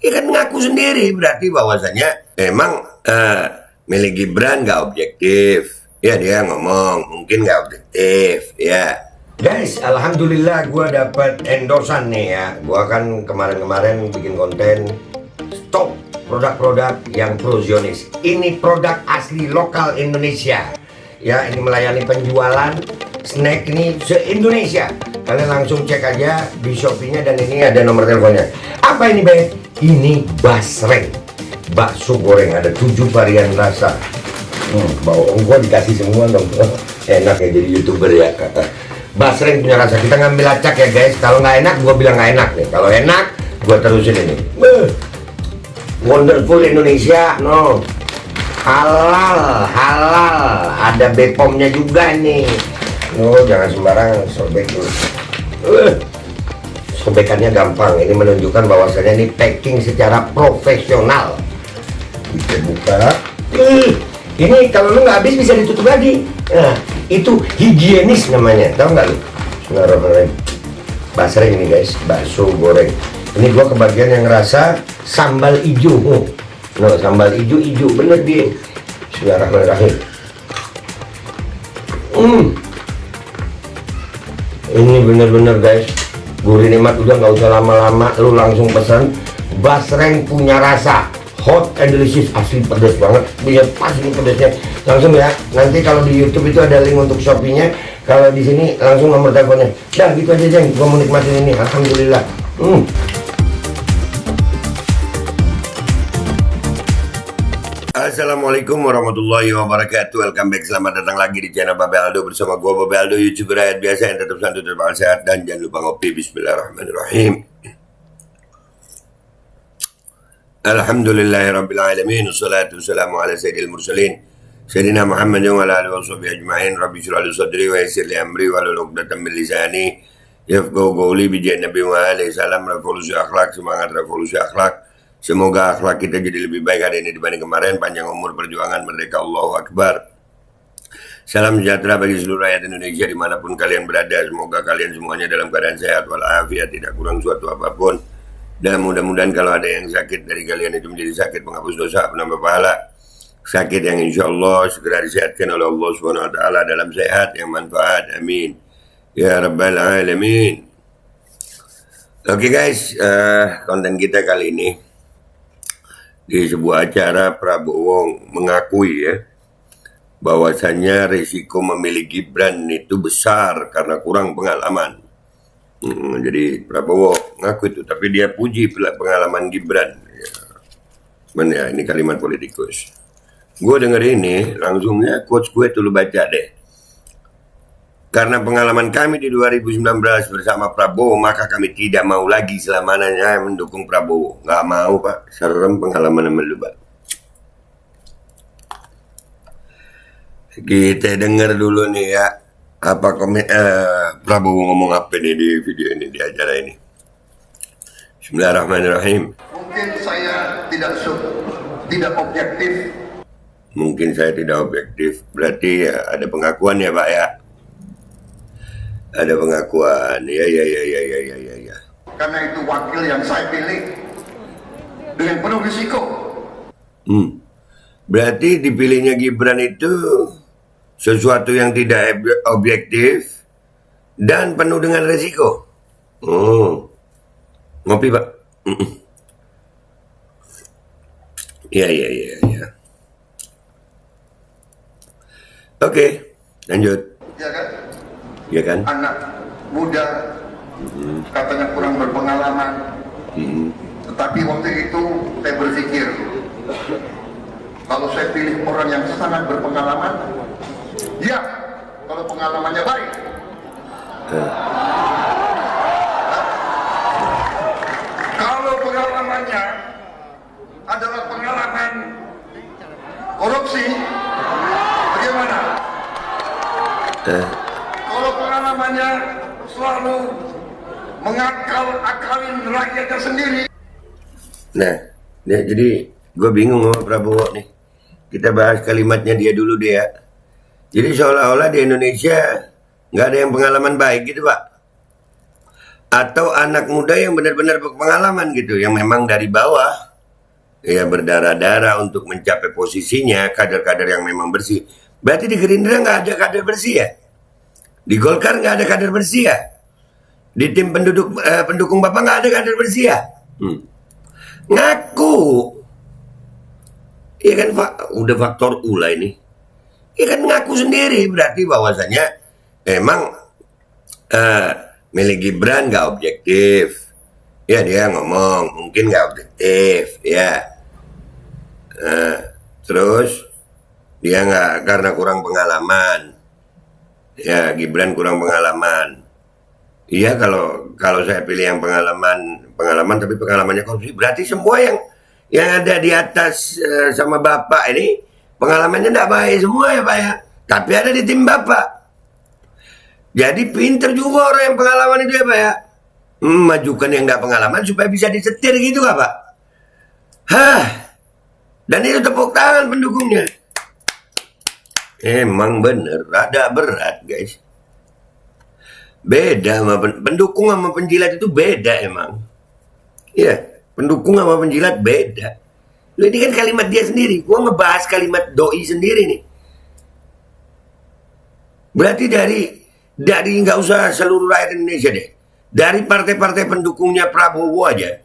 Ya kan ngaku sendiri, berarti bahwasanya memang milik Gibran nggak objektif. Ya dia ngomong mungkin nggak objektif ya. Guys, alhamdulillah gue dapat endorsan nih ya. Gue kan kemarin-kemarin bikin konten stop produk-produk yang pro Zionis. Ini produk asli lokal Indonesia. Ya, ini melayani penjualan snack ini se-Indonesia. Kalian langsung cek aja di Shopee-nya dan ini ada nomor teleponnya. Apa ini, Be? Ini basreng. Bakso goreng ada 7 varian rasa. Bawang gua dikasih semua dong. Enak ya jadi YouTuber ya. Basreng punya rasa. Kita ngambil acak ya, guys. Kalau nggak enak, gua bilang nggak enak nih. Kalau enak, gua terusin ini. Wonderful Indonesia, no. Halal, ada Bepomnya juga nih. Oh, jangan sembarangan sobek dulu. Sobekannya gampang. Ini menunjukkan bahwasanya ini packing secara profesional. Kita buka. Ini kalau lu nggak habis bisa ditutup lagi. Nah, itu higienis namanya. Tahu nggak lu? Bismillahirrahmanirrahim. Basreng ini guys, bakso goreng. Ini gua kebagian yang ngerasa sambal hijau. No, sambal hijau bener dia. Bismillahirrahmanirrahim. Ini bener-bener guys, gurih nikmat. Udah nggak usah lama-lama, lu langsung pesan. Basreng punya rasa hot and delicious, asli pedas banget. Biar pas ini pedasnya. Langsung ya. Nanti kalau di YouTube itu ada link untuk Shopee-nya. Kalau di sini langsung nomor teleponnya. Dah gitu aja Jeng, gua mau nikmatin ini. Alhamdulillah. Assalamualaikum warahmatullahi wabarakatuh. Welcome back, selamat datang lagi di channel Babe Aldo. Bersama gue Babe Aldo, YouTuber rakyat biasa yang tetap santuy, tetap sehat. Dan jangan lupa ngopi. Bismillahirrahmanirrahim. Alhamdulillahirrabbilalamin. Wassalatu wassalamu ala sayyidil mursalin Sayyidina Muhammad wa ala alihi wa sahbihi ajma'in. Rabbi syrah li sadri wa yassir li amri wa hlul 'uqdatam min lisani yafqahu qawli. Bijahi Nabi wa alaihi salam. Revolusi akhlak, semangat revolusi akhlak. Semoga akhlak kita jadi lebih baik hari ini dibanding kemarin. Panjang umur, perjuangan, merdeka, Allahu Akbar. Salam sejahtera bagi seluruh rakyat Indonesia dimanapun kalian berada. Semoga kalian semuanya dalam keadaan sehat walafiat, tidak kurang suatu apapun. Dan mudah-mudahan kalau ada yang sakit dari kalian itu menjadi sakit penghapus dosa, penambah pahala. Sakit yang insya Allah segera disehatkan oleh Allah SWT dalam sehat yang manfaat. Amin ya rabbal alamin. Oke guys, konten kita kali ini di sebuah acara Prabowo mengakui ya bahwasannya risiko memilih Gibran itu besar karena kurang pengalaman. Jadi Prabowo ngaku itu, tapi dia puji pengalaman Gibran. Ya, ini kalimat politikus. Gue denger ini langsungnya quotes gue tuh lu baca deh. Karena pengalaman kami di 2019 bersama Prabowo, maka kami tidak mau lagi selamanya mendukung Prabowo. Nggak mau Pak, serem pengalaman sama lu Pak. Kita denger dulu nih ya, apa Prabowo ngomong apa nih di video ini, di acara ini. Bismillahirrahmanirrahim. Mungkin saya tidak objektif. Mungkin saya tidak objektif, berarti ya ada pengakuan ya Pak ya. Ada pengakuan, ya. Karena itu wakil yang saya pilih dengan penuh risiko. Berarti dipilihnya Gibran itu sesuatu yang tidak objektif dan penuh dengan risiko. Ngopi Pak. Ya. Oke, lanjut. Ya kan? Ya kan? Anak muda katanya kurang berpengalaman. Tetapi waktu itu saya berpikir, kalau saya pilih orang yang sangat berpengalaman, ya, kalau pengalamannya baik. Kalau pengalamannya adalah pengalaman korupsi, bagaimana? Kalau pengalamannya selalu mengakal-akalin rakyatnya sendiri. Nah, jadi gue bingung sama Prabowo nih. Kita bahas kalimatnya dia dulu deh ya. Jadi seolah-olah di Indonesia nggak ada yang pengalaman baik gitu Pak. Atau anak muda yang benar-benar berpengalaman gitu, yang memang dari bawah, ya berdarah-darah untuk mencapai posisinya, kader-kader yang memang bersih. Berarti di Gerindra nggak ada kader bersih ya? Di Golkar nggak ada kader bersih ya? Di tim pendukung Bapak nggak ada kader bersih ya? Ngaku. Iya kan, udah faktor U lah ini. Iya kan ngaku sendiri, berarti bahwasanya emang milih Gibran nggak objektif. Ya dia ngomong mungkin nggak objektif ya. Terus dia nggak, karena kurang pengalaman. Ya Gibran kurang pengalaman. Iya, kalau saya pilih yang pengalaman tapi pengalamannya korupsi, berarti semua yang ada di atas sama Bapak ini pengalamannya tidak baik semua ya Pak ya. Tapi ada di tim Bapak. Jadi pinter juga orang yang pengalaman itu ya Pak ya. Majukan yang tidak pengalaman supaya bisa disetir gitu gak Pak? Dan itu tepuk tangan pendukungnya. Emang bener, rada berat guys. Beda sama pendukung sama penjilat itu beda emang. Iya, pendukung sama penjilat beda. Loh, ini kan kalimat dia sendiri. Gua ngebahas kalimat doi sendiri nih. Berarti dari nggak usah seluruh rakyat Indonesia deh. Dari partai-partai pendukungnya Prabowo aja.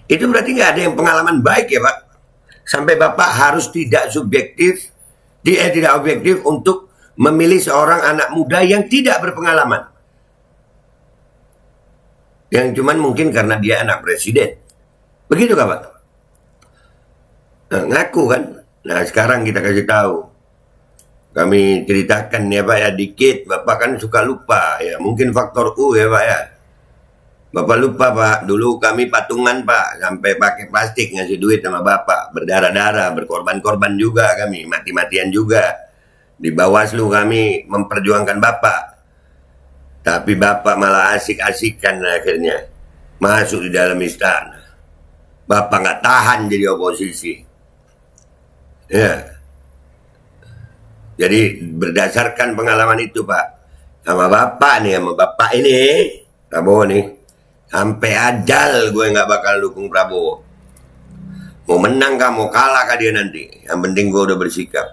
Itu berarti nggak ada yang pengalaman baik ya Pak. Sampai Bapak harus tidak objektif untuk memilih seorang anak muda yang tidak berpengalaman. Yang cuman mungkin karena dia anak presiden. Begitu gak Pak? Nah, ngaku kan? Nah sekarang kita kasih tahu. Kami ceritakan ya Pak ya dikit. Bapak kan suka lupa ya. Mungkin faktor U ya Pak ya. Bapak lupa Pak. Dulu kami patungan Pak. Sampai pakai plastik ngasih duit sama Bapak. Berdarah-darah. Berkorban-korban juga kami. Mati-matian juga. Di Bawaslu kami memperjuangkan Bapak. Tapi Bapak malah asik-asikan akhirnya. Masuk di dalam istana. Bapak nggak tahan jadi oposisi. Ya. Jadi berdasarkan pengalaman itu Pak. Sama Bapak ini. Prabowo nih. Sampai ajal gue nggak bakal dukung Prabowo. Mau menang kah, mau kalah kah dia nanti. Yang penting gue udah bersikap.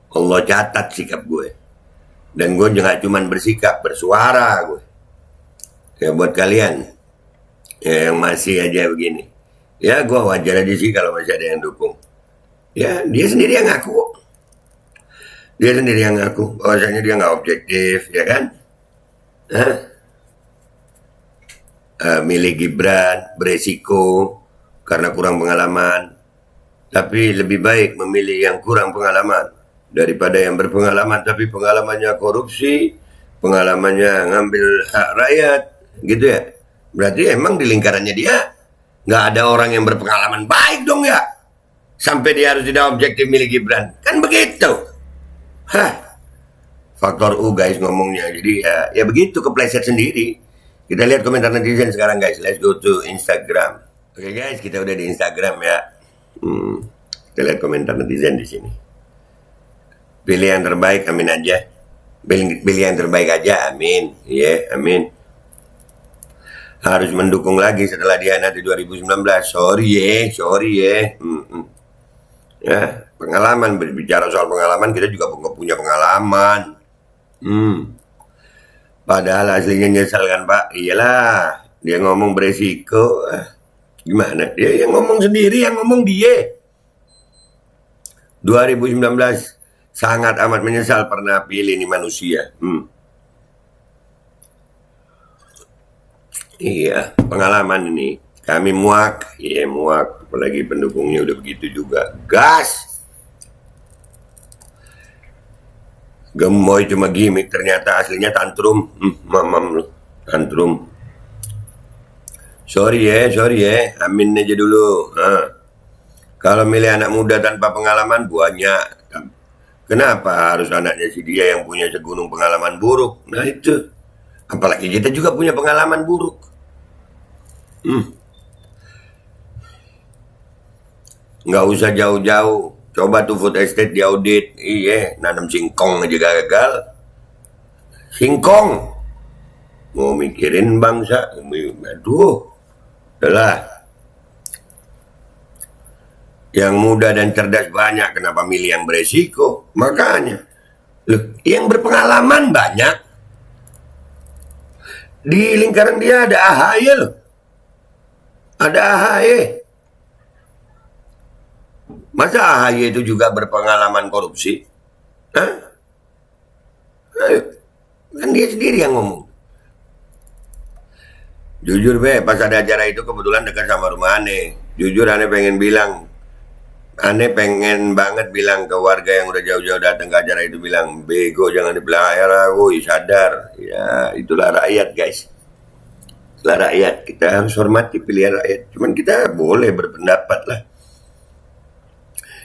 Allah catat sikap gue. Dan gue nggak cuman bersikap, bersuara gue. Ya buat kalian ya, yang masih aja begini. Ya gue wajar aja sih kalau masih ada yang dukung. Ya dia sendiri yang ngaku. Dia sendiri yang ngaku bahwasanya dia nggak objektif, ya kan? Milih Gibran beresiko karena kurang pengalaman. Tapi lebih baik memilih yang kurang pengalaman daripada yang berpengalaman tapi pengalamannya korupsi, pengalamannya ngambil hak rakyat, gitu ya. Berarti emang di lingkarannya dia nggak ada orang yang berpengalaman baik dong ya. Sampai dia harus tidak objektif milih Gibran. Kan begitu. Faktor U guys ngomongnya. Jadi ya begitu, kepleset sendiri. Kita lihat komentar netizen sekarang guys. Let's go to Instagram. Oke guys, kita udah di Instagram ya. Kita lihat komentar netizen di sini. Pilih yang terbaik, amin aja. Pilih yang terbaik aja, amin. Iya, amin. Harus mendukung lagi setelah dihianati 2019. Sorry ya. Ya, pengalaman, berbicara soal pengalaman, kita juga punya pengalaman. Padahal aslinya nyesal kan Pak. Iyalah, dia ngomong beresiko. Gimana? Dia yang ngomong sendiri, yang ngomong dia. 2019 sangat amat menyesal pernah pilih ini manusia. Iya, pengalaman ini. Kami muak. Iya, muak. Apalagi pendukungnya udah begitu juga. Gas! Gemoy cuma gimmick, ternyata aslinya tantrum. Mamam lu. Tantrum. Sorry ya. Amin aja dulu. Kalau milih anak muda tanpa pengalaman, banyak. Kenapa harus anaknya si dia yang punya segunung pengalaman buruk? Nah itu. Apalagi kita juga punya pengalaman buruk. Nggak usah jauh-jauh. Coba tuh food estate diaudit. Iya, nanam singkong aja gagal. Singkong. mau mikirin bangsa. Aduh, udahlah. Yang muda dan cerdas banyak, kenapa milih yang beresiko? Makanya, loh, yang berpengalaman banyak. Di lingkaran dia ada AHY loh. Ada AHY. Masa AHY itu juga berpengalaman korupsi? Hah? Ayo. Kan dia sendiri yang ngomong. Jujur pas ada acara itu kebetulan dekat sama rumah Ane. Jujur Ane pengen bilang, Ane pengen banget bilang ke warga yang udah jauh-jauh datang ke acara itu, bilang, bego jangan dipelihara, woi sadar. Ya itulah rakyat guys. Itulah rakyat, kita harus hormati pilihan rakyat. Cuman kita boleh berpendapat lah.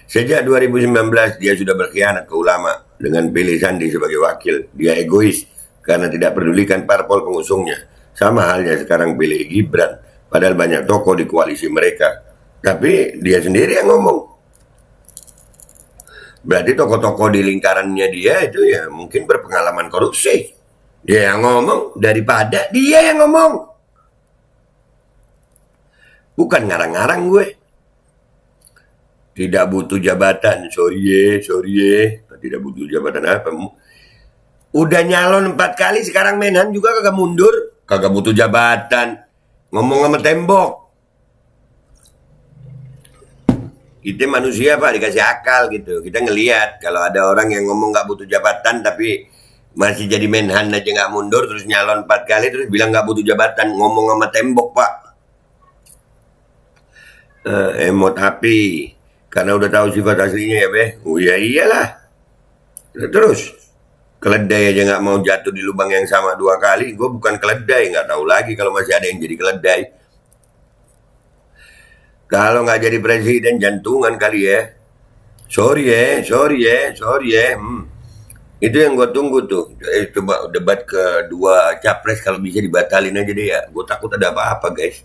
Sejak 2019 dia sudah berkhianat ke ulama dengan pilih Sandi sebagai wakil. Dia egois karena tidak pedulikan parpol pengusungnya. Sama halnya sekarang pilih Gibran, padahal banyak tokoh di koalisi mereka. Tapi dia sendiri yang ngomong. Berarti tokoh-tokoh di lingkarannya dia itu ya mungkin berpengalaman korupsi. Dia yang ngomong daripada dia yang ngomong. Bukan ngarang-ngarang gue. Tidak butuh jabatan, sorry ye. Tidak butuh jabatan apa? Udah nyalon 4 kali, sekarang Menhan juga kagak mundur. Kagak butuh jabatan. Ngomong sama tembok. Kita manusia Pak, dikasih akal gitu. Kita ngelihat kalau ada orang yang ngomong gak butuh jabatan tapi masih jadi Menhan aja gak mundur, terus nyalon 4 kali terus bilang gak butuh jabatan, ngomong sama tembok Pak. Emot api karena udah tahu sifat aslinya ya Be. Oh ya iyalah. Terus keledai aja gak mau jatuh di lubang yang sama 2 kali. Gue bukan keledai, gak tahu lagi kalau masih ada yang jadi keledai. Kalau nggak jadi presiden jantungan kali ya. Sorry ya. Itu yang gue tunggu tuh. Coba debat kedua capres kalau bisa dibatalin aja deh ya. Gue takut ada apa-apa guys.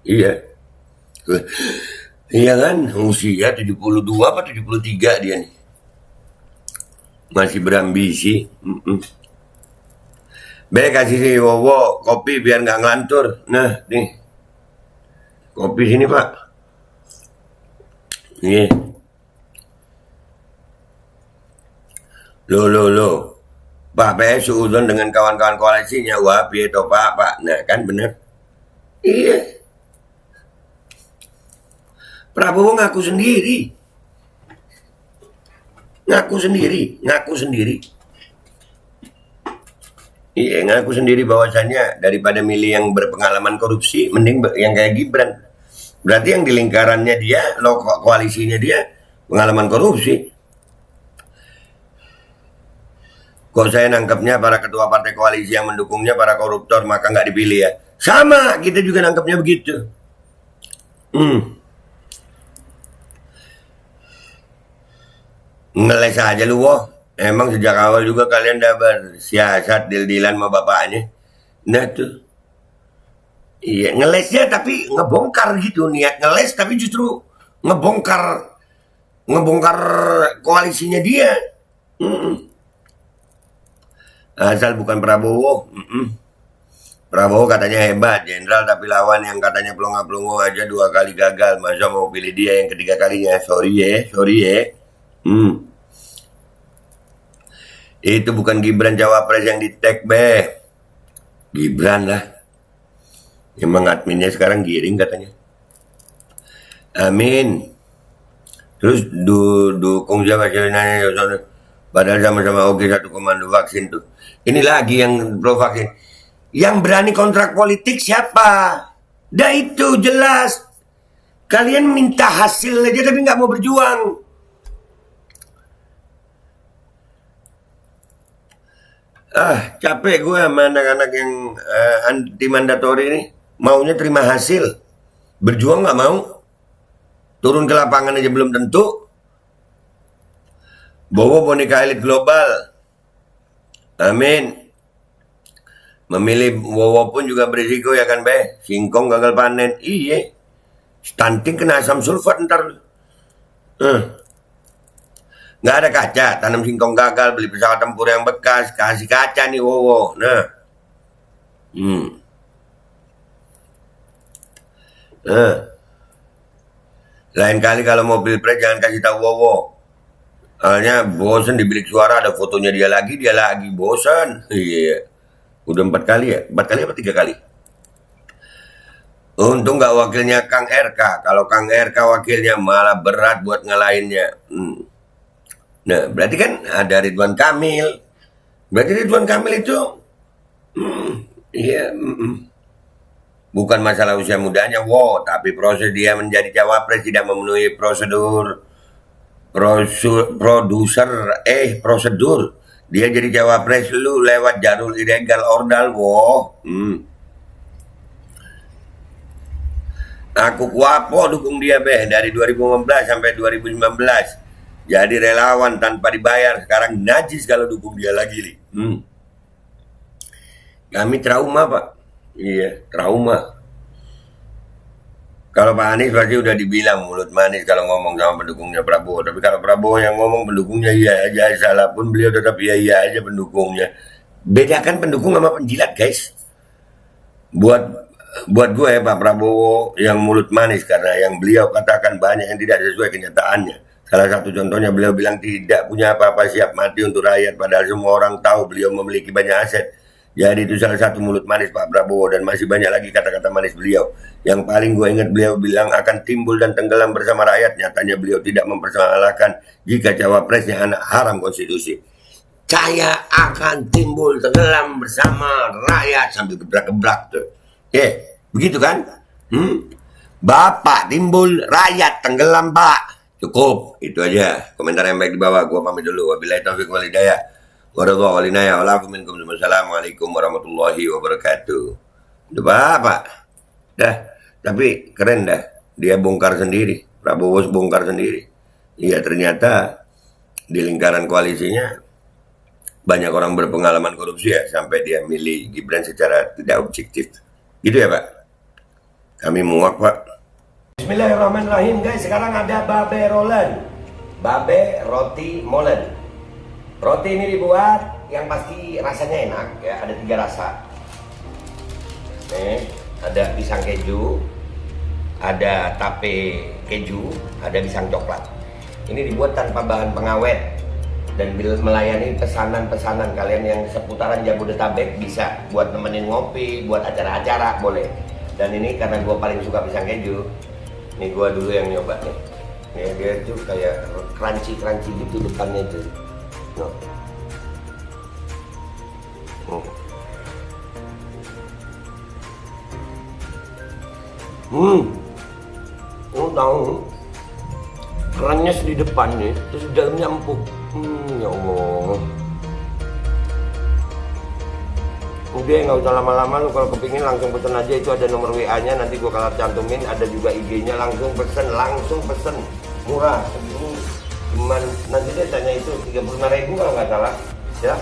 Iya. Iya kan, usia 72 apa 73 dia nih. Masih berambisi. Kasih si Wowo kopi biar nggak ngelantur. Nah, nih. Kopi sini Pak. Iya. Loh. Pak PS suudon dengan kawan-kawan koalisinya. Wah, piye to Pak. Nah, kan bener. Iya. Prabowo ngaku sendiri. Iya, ngaku sendiri bahwasannya daripada milih yang berpengalaman korupsi, mending yang kayak Gibran. Berarti yang di lingkarannya dia, koalisinya dia, pengalaman korupsi. Kok saya nangkepnya para ketua partai koalisi yang mendukungnya para koruptor, maka nggak dipilih ya? Sama, kita juga nangkepnya begitu. Ngeles aja lu, woh. Emang sejak awal juga kalian udah bersiasat deal-dealan sama bapaknya. Nah tuh. Iya, ngelesnya tapi ngebongkar gitu, niat ngeles tapi justru ngebongkar koalisinya dia. Asal bukan Prabowo. Prabowo katanya hebat, jenderal, tapi lawan yang katanya pelongo-pelongo aja 2 kali gagal. Masa mau pilih dia yang ketiga kalinya? Sorry ya. Itu bukan Gibran Cawapres yang di-tag Be. Gibran lah. Emang adminnya sekarang giring katanya. Amin. Terus dukung siapa nanya. Padahal sama-sama oke satu komando vaksin tuh. Ini lagi yang pro vaksin. Yang berani kontrak politik siapa? Dah itu jelas. Kalian minta hasil aja tapi nggak mau berjuang. Capek gue sama anak-anak yang anti mandatori ini. Maunya terima hasil. Berjuang nggak mau. Turun ke lapangan aja belum tentu. Bowo boneka elit global. Amin. Memilih Wowo pun juga berisiko ya kan Be. Singkong gagal panen. Iya. Stunting kena asam sulfat ntar. Nggak ada kaca, tanam singkong gagal, beli pesawat tempur yang bekas, kasih kaca nih Wowo. Nah, Nah, lain kali kalau mau pilpres jangan kasih tahu Wowo. Soalnya bosen di bilik suara ada fotonya dia lagi bosan. Iya, udah 4 kali ya, 4 kali apa 3 kali? Untung nggak wakilnya Kang RK. Kalau Kang RK wakilnya malah berat buat ngalahinnya. Nah, berarti kan ada Ridwan Kamil. Berarti Ridwan Kamil itu, iya, bukan masalah usia mudanya, tapi proses dia menjadi cawapres tidak memenuhi prosedur. Dia jadi cawapres lu lewat jalur ilegal ordal, Aku kuapo dukung dia dari 2015 sampai 2019. Jadi relawan tanpa dibayar, sekarang najis kalau dukung dia lagi. Kami trauma, Pak. Iya, trauma. Kalau Pak Anies pasti udah dibilang mulut manis kalau ngomong sama pendukungnya Prabowo. Tapi kalau Prabowo yang ngomong pendukungnya iya aja, salah pun beliau tetap iya aja pendukungnya. Bedakan pendukung sama penjilat, guys. Buat gue ya Pak Prabowo yang mulut manis karena yang beliau katakan banyak yang tidak sesuai kenyataannya. Salah satu contohnya beliau bilang tidak punya apa-apa, siap mati untuk rakyat, padahal semua orang tahu beliau memiliki banyak aset. Jadi itu salah satu mulut manis Pak Prabowo, dan masih banyak lagi kata-kata manis beliau. Yang paling gue ingat beliau bilang akan timbul dan tenggelam bersama rakyat. Nyatanya beliau tidak mempersoalkan jika cawapresnya anak haram konstitusi. Saya akan timbul tenggelam bersama rakyat sambil gebrak-gebrak tuh. Begitu kan? Bapak timbul, rakyat tenggelam, Pak. Cukup, itu aja. Komentar yang baik di bawah. Gua pamit dulu. Wabillahi taufiq wal hidayah. Wassalamualaikum warahmatullahi wabarakatuh. Udah Bapak. Dah, tapi keren dah. Dia bongkar sendiri. Prabowo bongkar sendiri. Iya, ternyata di lingkaran koalisinya banyak orang berpengalaman korupsi ya, sampai dia milih Gibran secara tidak objektif. Gitu ya Pak? Kami muak Pak. Bismillahirrahmanirrahim guys. Sekarang ada babe rolen, babe roti molen. Roti ini dibuat yang pasti rasanya enak ya. Ada 3 rasa. Nih, ada pisang keju, ada tape keju, ada pisang coklat. Ini dibuat tanpa bahan pengawet dan melayani pesanan-pesanan kalian yang seputaran Jabodetabek. Bisa buat nemenin ngopi, buat acara-acara boleh. Dan ini karena gue paling suka pisang keju, ini gue dulu yang nyoba nih. Nih dia tuh kayak crunchy gitu depannya tuh. Tahu kerennya di depannya, terus dalamnya empuk. Ya Allah. Udah nggak usah lama-lama, lu kalau kepingin langsung pesen aja, itu ada nomor WA-nya, nanti gua kalau cantumin, ada juga IG-nya, langsung pesen, murah. Ini cuman nanti dia tanya itu 35.000 kalau nggak salah, ya.